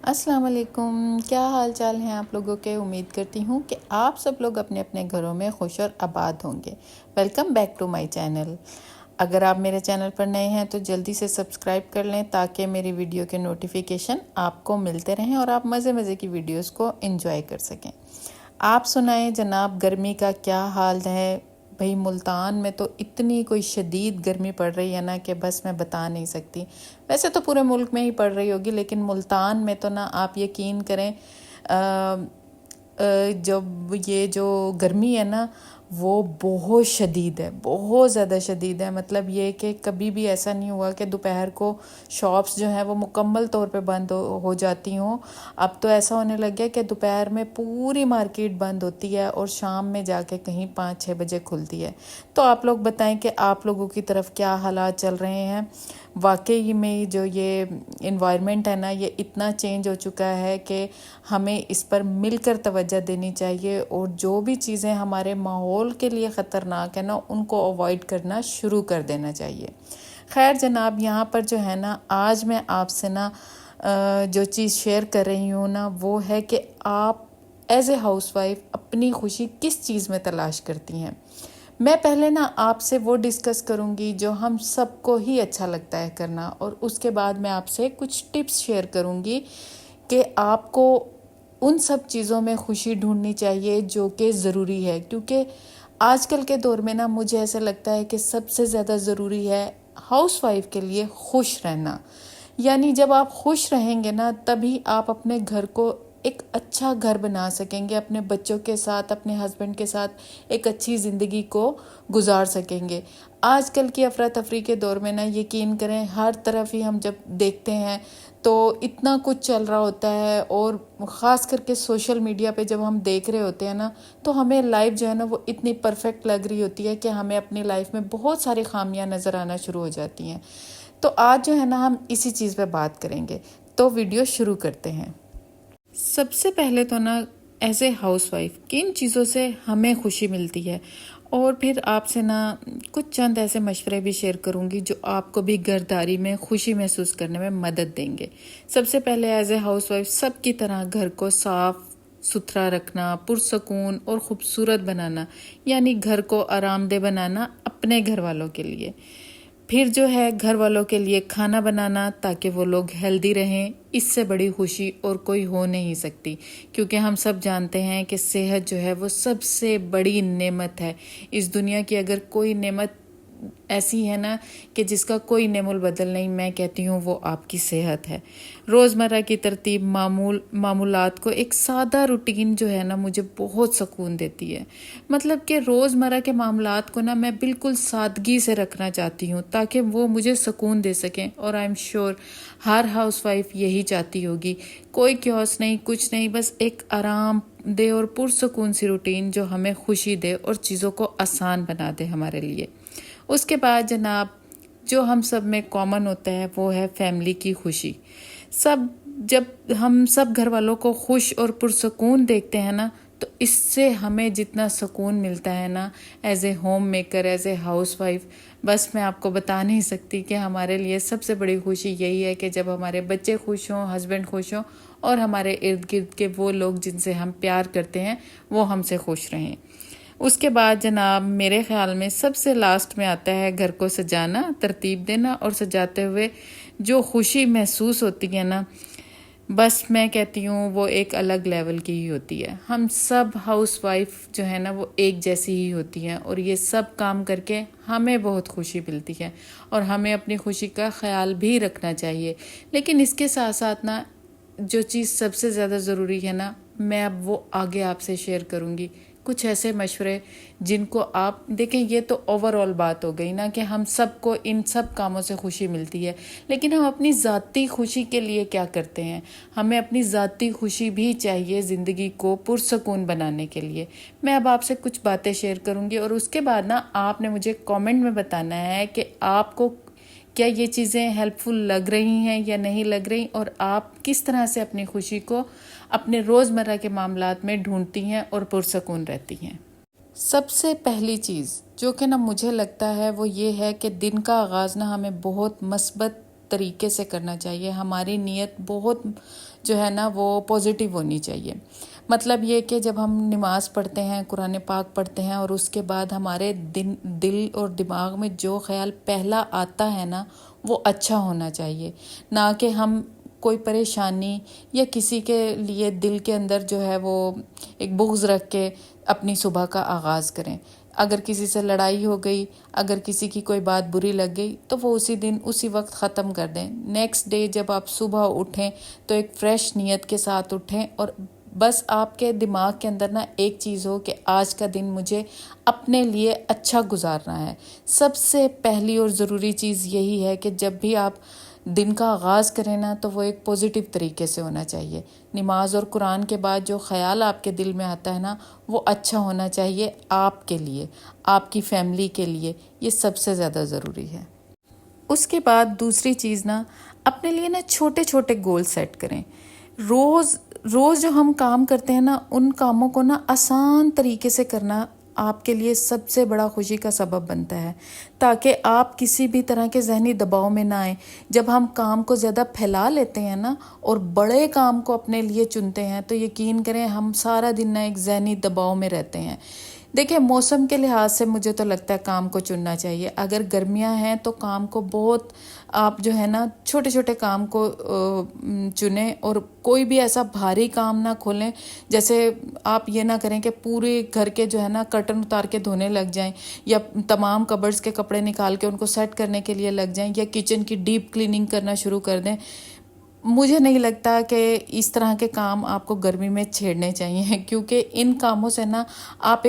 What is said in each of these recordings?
السلام علیکم، کیا حال چال ہیں آپ لوگوں کے؟ امید کرتی ہوں کہ آپ سب لوگ اپنے اپنے گھروں میں خوش اور آباد ہوں گے۔ Welcome back to my channel. اگر آپ میرے چینل پر نئے ہیں تو جلدی سے سبسکرائب کر لیں تاکہ میری ویڈیو کے نوٹیفیکیشن آپ کو ملتے رہیں اور آپ مزے مزے کی ویڈیوز کو انجوائے کر سکیں۔ آپ سنائیں جناب، گرمی کا کیا حال ہے؟ بھئی ملتان میں تو اتنی کوئی شدید گرمی پڑ رہی ہے نا کہ بس میں بتا نہیں سکتی۔ ویسے تو پورے ملک میں ہی پڑ رہی ہوگی، لیکن ملتان میں تو نا آپ یقین کریں جب یہ جو گرمی ہے نا وہ بہت شدید ہے، بہت زیادہ شدید ہے۔ مطلب یہ کہ کبھی بھی ایسا نہیں ہوا کہ دوپہر کو شاپس جو ہیں وہ مکمل طور پہ بند ہو جاتی ہوں۔ اب تو ایسا ہونے لگ گیا کہ دوپہر میں پوری مارکیٹ بند ہوتی ہے اور شام میں جا کے کہیں 5-6 بجے کھلتی ہے۔ تو آپ لوگ بتائیں کہ آپ لوگوں کی طرف کیا حالات چل رہے ہیں؟ واقعی میں جو یہ انوائرمنٹ ہے نا یہ اتنا چینج ہو چکا ہے کہ ہمیں اس پر مل کر توجہ دینی چاہیے، اور جو بھی چیزیں ہمارے ماحول کے لیے خطرناک ہیں نا ان کو اوائڈ کرنا شروع کر دینا چاہیے۔ خیر جناب، یہاں پر جو ہے نا آج میں آپ سے نا جو چیز شیئر کر رہی ہوں نا وہ ہے کہ آپ ایز اے ہاؤس وائف اپنی خوشی کس چیز میں تلاش کرتی ہیں۔ میں پہلے نا آپ سے وہ ڈسکس کروں گی جو ہم سب کو ہی اچھا لگتا ہے کرنا، اور اس کے بعد میں آپ سے کچھ ٹپس شیئر کروں گی کہ آپ کو ان سب چیزوں میں خوشی ڈھونڈنی چاہیے جو کہ ضروری ہے، کیونکہ آج کل کے دور میں نا مجھے ایسا لگتا ہے کہ سب سے زیادہ ضروری ہے ہاؤس وائف کے لیے خوش رہنا۔ یعنی جب آپ خوش رہیں گے نا تبھی آپ اپنے گھر کو ایک اچھا گھر بنا سکیں گے، اپنے بچوں کے ساتھ، اپنے ہسبینڈ کے ساتھ ایک اچھی زندگی کو گزار سکیں گے۔ آج کل کی افراتفری کے دور میں نا یقین کریں ہر طرف ہی ہم جب دیکھتے ہیں تو اتنا کچھ چل رہا ہوتا ہے، اور خاص کر کے سوشل میڈیا پہ جب ہم دیکھ رہے ہوتے ہیں نا تو ہمیں لائف جو ہے نا وہ اتنی پرفیکٹ لگ رہی ہوتی ہے کہ ہمیں اپنی لائف میں بہت ساری خامیاں نظر آنا شروع ہو جاتی ہیں۔ تو آج جو ہے نا ہم اسی چیز پہ بات کریں گے، تو ویڈیو شروع کرتے ہیں۔ سب سے پہلے تو نا ایز اے ہاؤس وائف کن چیزوں سے ہمیں خوشی ملتی ہے، اور پھر آپ سے نا کچھ چند ایسے مشورے بھی شیئر کروں گی جو آپ کو بھی گھرداری میں خوشی محسوس کرنے میں مدد دیں گے۔ سب سے پہلے ایز اے ہاؤس وائف سب کی طرح گھر کو صاف ستھرا رکھنا، پرسکون اور خوبصورت بنانا، یعنی گھر کو آرام دہ بنانا اپنے گھر والوں کے لیے۔ پھر جو ہے گھر والوں کے لیے کھانا بنانا تاکہ وہ لوگ ہیلدی رہیں، اس سے بڑی خوشی اور کوئی ہو نہیں سکتی، کیونکہ ہم سب جانتے ہیں کہ صحت جو ہے وہ سب سے بڑی نعمت ہے۔ اس دنیا کی اگر کوئی نعمت ایسی ہے نا کہ جس کا کوئی نعم البدل نہیں، میں کہتی ہوں وہ آپ کی صحت ہے۔ روزمرہ کی ترتیب معمولات کو ایک سادہ روٹین جو ہے نا مجھے بہت سکون دیتی ہے۔ مطلب کہ روزمرہ کے معاملات کو نا میں بالکل سادگی سے رکھنا چاہتی ہوں تاکہ وہ مجھے سکون دے سکیں، اور I am sure Hare house wife یہی چاہتی ہوگی۔ کوئی کیوس نہیں، کچھ نہیں، بس ایک آرام دے اور پرسکون سی روٹین جو ہمیں خوشی دے اور چیزوں کو آسان بنا دے ہمارے لیے۔ اس کے بعد جناب جو ہم سب میں کامن ہوتا ہے وہ ہے فیملی کی خوشی۔ جب ہم سب گھر والوں کو خوش اور پرسکون دیکھتے ہیں نا تو اس سے ہمیں جتنا سکون ملتا ہے نا as a home maker, as a house wife, بس میں آپ کو بتا نہیں سکتی کہ ہمارے لیے سب سے بڑی خوشی یہی ہے کہ جب ہمارے بچے خوش ہوں، ہسبینڈ خوش ہوں، اور ہمارے ارد گرد کے وہ لوگ جن سے ہم پیار کرتے ہیں وہ ہم سے خوش رہیں۔ اس کے بعد جناب میرے خیال میں سب سے لاسٹ میں آتا ہے گھر کو سجانا، ترتیب دینا، اور سجاتے ہوئے جو خوشی محسوس ہوتی ہے نا بس میں کہتی ہوں وہ ایک الگ لیول کی ہی ہوتی ہے۔ ہم سب ہاؤس وائف جو ہے نا وہ ایک جیسی ہی ہوتی ہیں، اور یہ سب کام کر کے ہمیں بہت خوشی ملتی ہے، اور ہمیں اپنی خوشی کا خیال بھی رکھنا چاہیے۔ لیکن اس کے ساتھ ساتھ نا جو چیز سب سے زیادہ ضروری ہے نا میں اب وہ آگے آپ سے شیئر کروں گی، کچھ ایسے مشورے جن کو آپ دیکھیں۔ یہ تو اوور آل بات ہو گئی نا کہ ہم سب کو ان سب کاموں سے خوشی ملتی ہے، لیکن ہم اپنی ذاتی خوشی کے لیے کیا کرتے ہیں؟ ہمیں اپنی ذاتی خوشی بھی چاہیے زندگی کو پرسکون بنانے کے لیے۔ میں اب آپ سے کچھ باتیں شیئر کروں گی، اور اس کے بعد نا آپ نے مجھے کامنٹ میں بتانا ہے کہ آپ کو کیا یہ چیزیں ہیلپ فل لگ رہی ہیں یا نہیں لگ رہی، اور آپ کس طرح سے اپنی خوشی کو اپنے روزمرہ کے معاملات میں ڈھونڈتی ہیں اور پرسکون رہتی ہیں۔ سب سے پہلی چیز جو کہ نا مجھے لگتا ہے وہ یہ ہے کہ دن کا آغاز نا ہمیں بہت مثبت طریقے سے کرنا چاہیے. ہماری نیت بہت جو ہے نا وہ پازیٹیو ہونی چاہیے. مطلب یہ کہ جب ہم نماز پڑھتے ہیں، قرآن پاک پڑھتے ہیں، اور اس کے بعد ہمارے دل اور دماغ میں جو خیال پہلا آتا ہے نا وہ اچھا ہونا چاہیے، نہ کہ ہم کوئی پریشانی یا کسی کے لیے دل کے اندر جو ہے وہ ایک بغض رکھ کے اپنی صبح کا آغاز کریں. اگر کسی سے لڑائی ہو گئی، اگر کسی کی کوئی بات بری لگ گئی تو وہ اسی دن اسی وقت ختم کر دیں. نیکسٹ ڈے جب آپ صبح اٹھیں تو ایک فریش نیت کے ساتھ اٹھیں، اور بس آپ کے دماغ کے اندر نا ایک چیز ہو کہ آج کا دن مجھے اپنے لیے اچھا گزارنا ہے. سب سے پہلی اور ضروری چیز یہی ہے کہ جب بھی آپ دن کا آغاز کریں نا تو وہ ایک پازیٹیو طریقے سے ہونا چاہیے. نماز اور قرآن کے بعد جو خیال آپ کے دل میں آتا ہے نا وہ اچھا ہونا چاہیے آپ کے لیے، آپ کی فیملی کے لیے. یہ سب سے زیادہ ضروری ہے. اس کے بعد دوسری چیز نا، اپنے لیے نا چھوٹے چھوٹے گول سیٹ کریں. روز روز جو ہم کام کرتے ہیں نا ان کاموں کو نا آسان طریقے سے کرنا آپ کے لیے سب سے بڑا خوشی کا سبب بنتا ہے، تاکہ آپ کسی بھی طرح کے ذہنی دباؤ میں نہ آئیں. جب ہم کام کو زیادہ پھیلا لیتے ہیں نا اور بڑے کام کو اپنے لیے چنتے ہیں تو یقین کریں ہم سارا دن نا ایک ذہنی دباؤ میں رہتے ہیں. دیکھیں موسم کے لحاظ سے مجھے تو لگتا ہے کام کو چننا چاہیے. اگر گرمیاں ہیں تو کام کو بہت آپ جو ہے نا چھوٹے چھوٹے کام کو چنیں، اور کوئی بھی ایسا بھاری کام نہ کھولیں. جیسے آپ یہ نہ کریں کہ پورے گھر کے جو ہے نا کرٹن اتار کے دھونے لگ جائیں، یا تمام کبرز کے کپڑے نکال کے ان کو سیٹ کرنے کے لیے لگ جائیں، یا کچن کی ڈیپ کلیننگ کرنا شروع کر دیں. مجھے نہیں لگتا کہ اس طرح کے کام آپ کو گرمی میں چھیڑنے چاہیے، کیونکہ ان کاموں سے نا آپ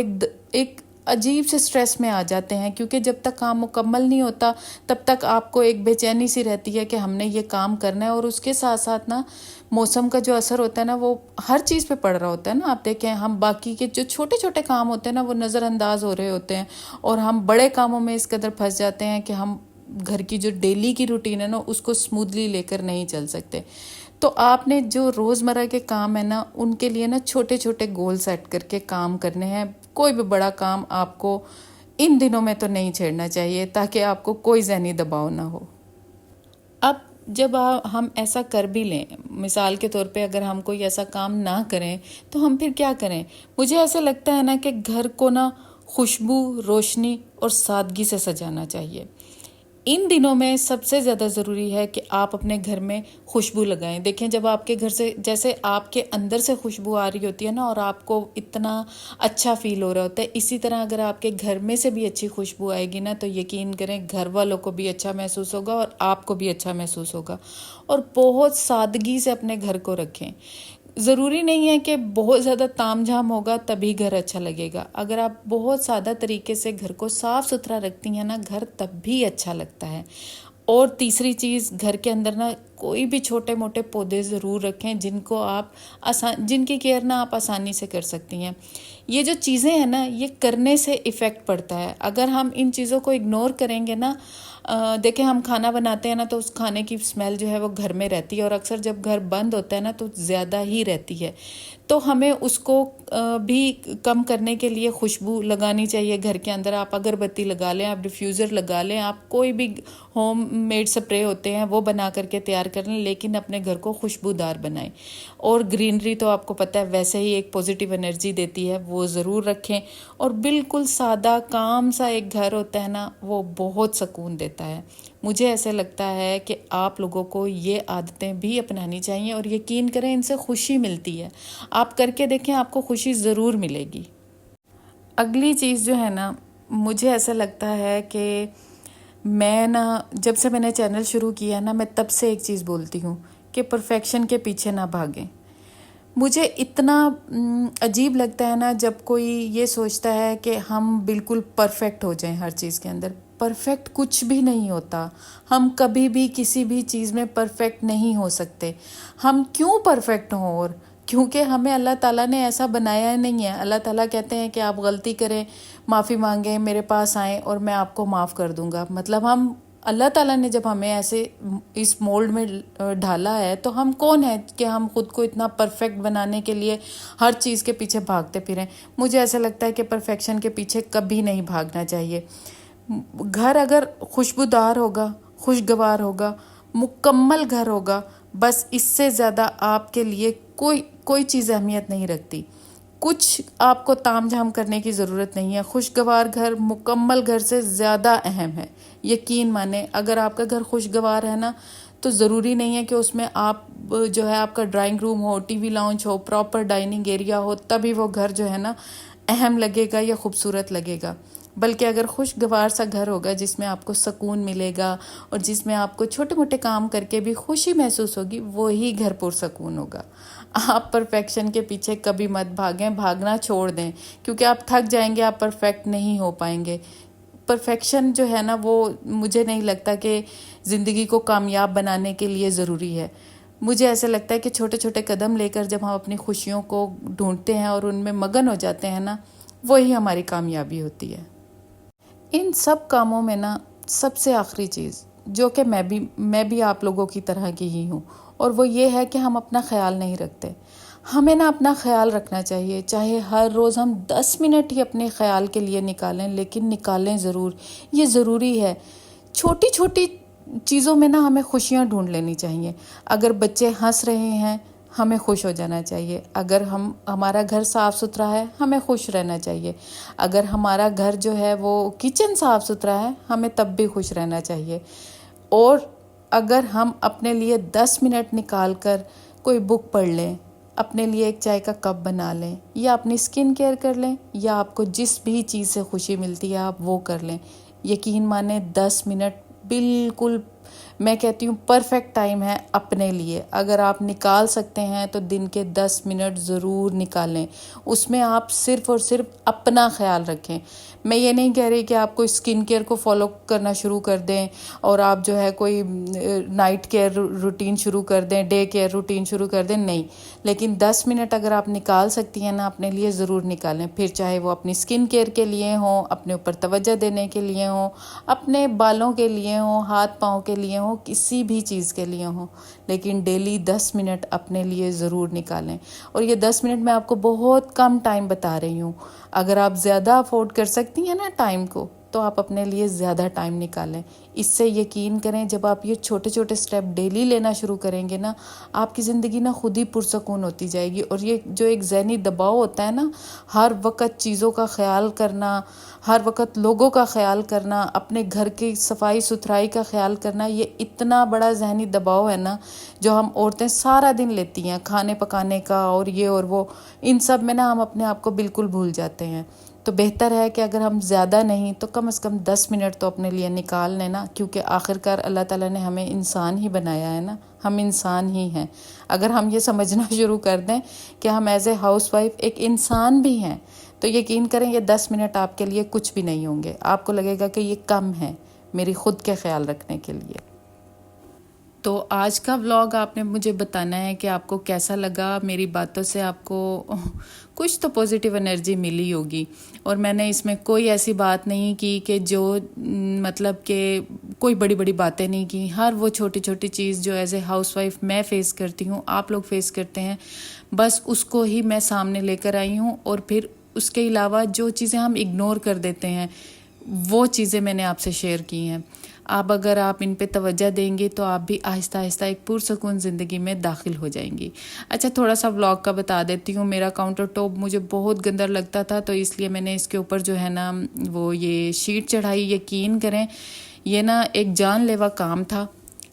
ایک عجیب سے سٹریس میں آ جاتے ہیں. کیونکہ جب تک کام مکمل نہیں ہوتا تب تک آپ کو ایک بے چینی سی رہتی ہے کہ ہم نے یہ کام کرنا ہے. اور اس کے ساتھ ساتھ نا موسم کا جو اثر ہوتا ہے نا وہ ہر چیز پہ پڑ رہا ہوتا ہے نا. آپ دیکھیں ہم باقی کے جو چھوٹے چھوٹے کام ہوتے ہیں نا وہ نظر انداز ہو رہے ہوتے ہیں، اور ہم بڑے کاموں میں اس قدر پھنس جاتے ہیں کہ ہم گھر کی جو ڈیلی کی روٹین ہے نا اس کو سموتھلی لے کر نہیں چل سکتے. تو آپ نے جو روزمرہ کے کام ہے نا ان کے لیے نا چھوٹے چھوٹے گول سیٹ کر کے کام کرنے ہیں. کوئی بھی بڑا کام آپ کو ان دنوں میں تو نہیں چھیڑنا چاہیے تاکہ آپ کو کوئی ذہنی دباؤ نہ ہو. اب جب ہم ایسا کر بھی لیں، مثال کے طور پہ اگر ہم کوئی ایسا کام نہ کریں تو ہم پھر کیا کریں؟ مجھے ایسا لگتا ہے نا کہ گھر کو نا خوشبو، روشنی اور سادگی سے سجانا چاہیے. ان دنوں میں سب سے زیادہ ضروری ہے کہ آپ اپنے گھر میں خوشبو لگائیں. دیکھیں جب آپ کے گھر سے جیسے آپ کے اندر سے خوشبو آ رہی ہوتی ہے نا اور آپ کو اتنا اچھا فیل ہو رہا ہوتا ہے، اسی طرح اگر آپ کے گھر میں سے بھی اچھی خوشبو آئے گی نا تو یقین کریں گھر والوں کو بھی اچھا محسوس ہوگا اور آپ کو بھی اچھا محسوس ہوگا. اور بہت سادگی سے اپنے گھر کو رکھیں. ضروری نہیں ہے کہ بہت زیادہ تام جھام ہوگا تبھی گھر اچھا لگے گا. اگر آپ بہت سادہ طریقے سے گھر کو صاف ستھرا رکھتی ہیں نا گھر تب بھی اچھا لگتا ہے. اور تیسری چیز، گھر کے اندر نا کوئی بھی چھوٹے موٹے پودے ضرور رکھیں جن کی کیئر نا آپ آسانی سے کر سکتی ہیں. یہ جو چیزیں ہیں نا یہ کرنے سے ایفیکٹ پڑتا ہے. اگر ہم ان چیزوں کو اگنور کریں گے نا، دیکھیں ہم کھانا بناتے ہیں نا تو اس کھانے کی اسمیل جو ہے وہ گھر میں رہتی ہے، اور اکثر جب گھر بند ہوتا ہے نا تو زیادہ ہی رہتی ہے. تو ہمیں اس کو بھی کم کرنے کے لیے خوشبو لگانی چاہیے گھر کے اندر. آپ اگربتی لگا لیں، آپ ڈیفیوزر لگا لیں، آپ کوئی بھی ہوم میڈ سپرے ہوتے ہیں وہ بنا کر کے تیار کر لیں، لیکن اپنے گھر کو خوشبودار بنائیں. اور گرینری تو آپ کو پتہ ہے ویسے ہی ایک پازیٹیو انرجی دیتی ہے، وہ ضرور رکھیں. اور بالکل سادہ کام سا ایک گھر ہوتا ہے نا وہ بہت سکون دیتا ہے. مجھے ایسے لگتا ہے کہ آپ لوگوں کو یہ عادتیں بھی اپنانی چاہیے، اور یقین کریں ان سے خوشی ملتی ہے. آپ کر کے دیکھیں آپ کو خوشی ضرور ملے گی. اگلی چیز جو ہے نا مجھے ایسا لگتا ہے کہ میں جب سے میں نے چینل شروع کیا نا میں تب سے ایک چیز بولتی ہوں کہ پرفیکشن کے پیچھے نہ بھاگیں. مجھے اتنا عجیب لگتا ہے نا جب کوئی یہ سوچتا ہے کہ ہم بالکل پرفیکٹ ہو جائیں ہر چیز کے اندر. پرفیکٹ کچھ بھی نہیں ہوتا. ہم کبھی بھی کسی بھی چیز میں پرفیکٹ نہیں ہو سکتے. ہم کیوں پرفیکٹ ہوں؟ اور کیونکہ ہمیں اللہ تعالیٰ نے ایسا بنایا نہیں ہے. اللہ تعالیٰ کہتے ہیں کہ آپ غلطی کریں، معافی مانگیں، میرے پاس آئیں اور میں آپ کو معاف کر دوں گا. مطلب اللہ تعالیٰ نے جب ہمیں ایسے اس مولڈ میں ڈھالا ہے تو ہم کون ہیں کہ ہم خود کو اتنا پرفیکٹ بنانے کے لیے ہر چیز کے پیچھے بھاگتے پھریں. مجھے ایسا لگتا ہے کہ پرفیکشن کے پیچھے کبھی نہیں بھاگنا چاہیے. گھر اگر خوشبودار ہوگا، خوشگوار ہوگا، مکمل گھر ہوگا، بس اس سے زیادہ آپ کے لیے کوئی چیز اہمیت نہیں رکھتی. کچھ آپ کو تام جھام کرنے کی ضرورت نہیں ہے. خوشگوار گھر مکمل گھر سے زیادہ اہم ہے. یقین مانیں، اگر آپ کا گھر خوشگوار ہے نا تو ضروری نہیں ہے کہ اس میں آپ جو ہے آپ کا ڈرائنگ روم ہو، ٹی وی لاؤنج ہو، پراپر ڈائننگ ایریا ہو، تبھی وہ گھر جو ہے نا اہم لگے گا یا خوبصورت لگے گا. بلکہ اگر خوشگوار سا گھر ہوگا جس میں آپ کو سکون ملے گا اور جس میں آپ کو چھوٹے موٹے کام کر کے بھی خوشی محسوس ہوگی، وہی گھر پرسکون ہوگا. آپ پرفیکشن کے پیچھے کبھی مت بھاگیں، بھاگنا چھوڑ دیں، کیونکہ آپ تھک جائیں گے، آپ پرفیکٹ نہیں ہو پائیں گے. پرفیکشن جو ہے نا وہ مجھے نہیں لگتا کہ زندگی کو کامیاب بنانے کے لیے ضروری ہے. مجھے ایسا لگتا ہے کہ چھوٹے چھوٹے قدم لے کر جب ہم اپنی خوشیوں کو ڈھونڈتے ہیں اور ان میں مگن ہو جاتے ہیں نا، وہی ہماری کامیابی ہوتی ہے. ان سب کاموں میں نا سب سے آخری چیز جو کہ میں بھی آپ لوگوں کی طرح کی ہی ہوں، اور وہ یہ ہے کہ ہم اپنا خیال نہیں رکھتے. ہمیں نا اپنا خیال رکھنا چاہیے، چاہے ہر روز ہم 10 منٹ ہی اپنے خیال کے لیے نکالیں، لیکن نکالیں ضرور. یہ ضروری ہے. چھوٹی چھوٹی چیزوں میں نا ہمیں خوشیاں ڈھونڈ لینی چاہیے. اگر بچے ہنس رہے ہیں، ہمیں خوش ہو جانا چاہیے. اگر ہمارا گھر صاف ستھرا ہے، ہمیں خوش رہنا چاہیے. اگر ہمارا گھر جو ہے وہ کچن صاف ستھرا ہے، ہمیں تب بھی خوش رہنا چاہیے. اور اگر ہم اپنے لیے 10 منٹ نکال کر کوئی بک پڑھ لیں، اپنے لیے ایک چائے کا کپ بنا لیں، یا اپنی سکن کیئر کر لیں، یا آپ کو جس بھی چیز سے خوشی ملتی ہے آپ وہ کر لیں. یقین مانیں 10 منٹ بالکل میں کہتی ہوں پرفیکٹ ٹائم ہے اپنے لیے. اگر آپ نکال سکتے ہیں تو دن کے 10 منٹ ضرور نکالیں. اس میں آپ صرف اور صرف اپنا خیال رکھیں. میں یہ نہیں کہہ رہی کہ آپ کوئی سکن کیئر کو فالو کرنا شروع کر دیں اور آپ جو ہے کوئی نائٹ کیئر روٹین شروع کر دیں، ڈے کیئر روٹین شروع کر دیں، نہیں. لیکن 10 منٹ اگر آپ نکال سکتی ہیں نا اپنے لیے، ضرور نکالیں. پھر چاہے وہ اپنی سکن کیئر کے لیے ہوں، اپنے اوپر توجہ دینے کے لیے ہوں، اپنے بالوں کے لیے ہوں، ہاتھ پاؤں کے لیے ہوں، کسی بھی چیز کے لیے ہوں، لیکن ڈیلی 10 منٹ اپنے لیے ضرور نکالیں. اور یہ 10 منٹ میں آپ کو بہت کم ٹائم بتا رہی ہوں. اگر آپ زیادہ افورڈ کر سکتی ہیں نا ٹائم کو، تو آپ اپنے لیے زیادہ ٹائم نکالیں. اس سے یقین کریں جب آپ یہ چھوٹے چھوٹے سٹیپ ڈیلی لینا شروع کریں گے نا، آپ کی زندگی نا خود ہی پرسکون ہوتی جائے گی. اور یہ جو ایک ذہنی دباؤ ہوتا ہے نا، ہر وقت چیزوں کا خیال کرنا، ہر وقت لوگوں کا خیال کرنا، اپنے گھر کی صفائی ستھرائی کا خیال کرنا، یہ اتنا بڑا ذہنی دباؤ ہے نا جو ہم عورتیں سارا دن لیتی ہیں، کھانے پکانے کا اور یہ اور وہ. ان سب میں نا ہم اپنے آپ کو بالکل بھول جاتے ہیں. تو بہتر ہے کہ اگر ہم زیادہ نہیں تو کم از کم 10 منٹ تو اپنے لیے نکال لیں نا، کیونکہ آخرکار اللہ تعالیٰ نے ہمیں انسان ہی بنایا ہے نا، ہم انسان ہی ہیں. اگر ہم یہ سمجھنا شروع کر دیں کہ ہم ایز اے ہاؤس وائف ایک انسان بھی ہیں، تو یقین کریں یہ 10 منٹ آپ کے لیے کچھ بھی نہیں ہوں گے. آپ کو لگے گا کہ یہ کم ہے میری خود کے خیال رکھنے کے لیے. تو آج کا ولاگ آپ نے مجھے بتانا ہے کہ آپ کو کیسا لگا. میری باتوں سے آپ کو کچھ تو پازیٹیو انرجی ملی ہوگی. اور میں نے اس میں کوئی ایسی بات نہیں کی کہ جو مطلب کہ کوئی بڑی بڑی باتیں نہیں کی. ہر وہ چھوٹی چھوٹی چیز جو ایز اے ہاؤس وائف میں فیس کرتی ہوں، آپ لوگ فیس کرتے ہیں، بس اس کو ہی میں سامنے لے کر آئی ہوں. اور پھر اس کے علاوہ جو چیزیں ہم اگنور کر دیتے ہیں، وہ چیزیں میں نے آپ سے شیئر کی ہیں. اگر آپ ان پہ توجہ دیں گے تو آپ بھی آہستہ آہستہ ایک پرسکون زندگی میں داخل ہو جائیں گی. اچھا، تھوڑا سا ولاگ کا بتا دیتی ہوں. میرا کاؤنٹر ٹاپ مجھے بہت گندر لگتا تھا، تو اس لیے میں نے اس کے اوپر جو ہے نا وہ یہ شیٹ چڑھائی. یقین کریں یہ نا ایک جان لیوا کام تھا،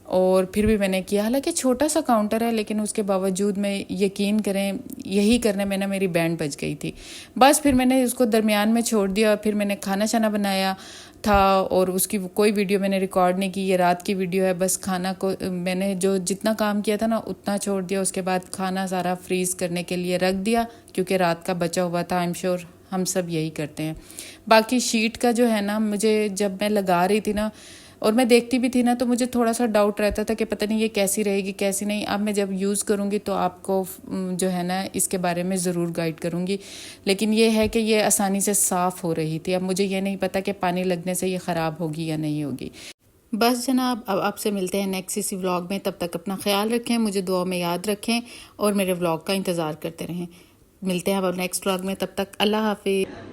اور پھر بھی میں نے کیا. حالانکہ چھوٹا سا کاؤنٹر ہے، لیکن اس کے باوجود میں یقین کریں یہی کرنے میں نا میری بینڈ بج گئی تھی. بس پھر میں نے اس کو درمیان میں چھوڑ دیا. پھر میں نے کھانا شانا بنایا تھا، اور اس کی کوئی ویڈیو میں نے ریکارڈ نہیں کی. یہ رات کی ویڈیو ہے. بس کھانا کو میں نے جتنا کام کیا تھا نا اتنا چھوڑ دیا. اس کے بعد کھانا سارا فریز کرنے کے لیے رکھ دیا، کیونکہ رات کا بچا ہوا تھا. آئی ایم شیور ہم سب یہی کرتے ہیں. باقی شیٹ کا جو ہے نا، مجھے جب میں لگا رہی تھی نا اور میں دیکھتی بھی تھی نا، تو مجھے تھوڑا سا ڈاؤٹ رہتا تھا کہ پتہ نہیں یہ کیسی رہے گی کیسی نہیں. اب میں جب یوز کروں گی تو آپ کو جو ہے نا اس کے بارے میں ضرور گائیڈ کروں گی. لیکن یہ ہے کہ یہ آسانی سے صاف ہو رہی تھی. اب مجھے یہ نہیں پتا کہ پانی لگنے سے یہ خراب ہوگی یا نہیں ہوگی. بس جناب، اب آپ سے ملتے ہیں نیکسٹ اسی ولاگ میں. تب تک اپنا خیال رکھیں، مجھے دعا میں یاد رکھیں، اور میرے ولاگ کا انتظار کرتے رہیں. ملتے ہیں اب نیکسٹ ولاگ میں. تب تک اللہ حافظ.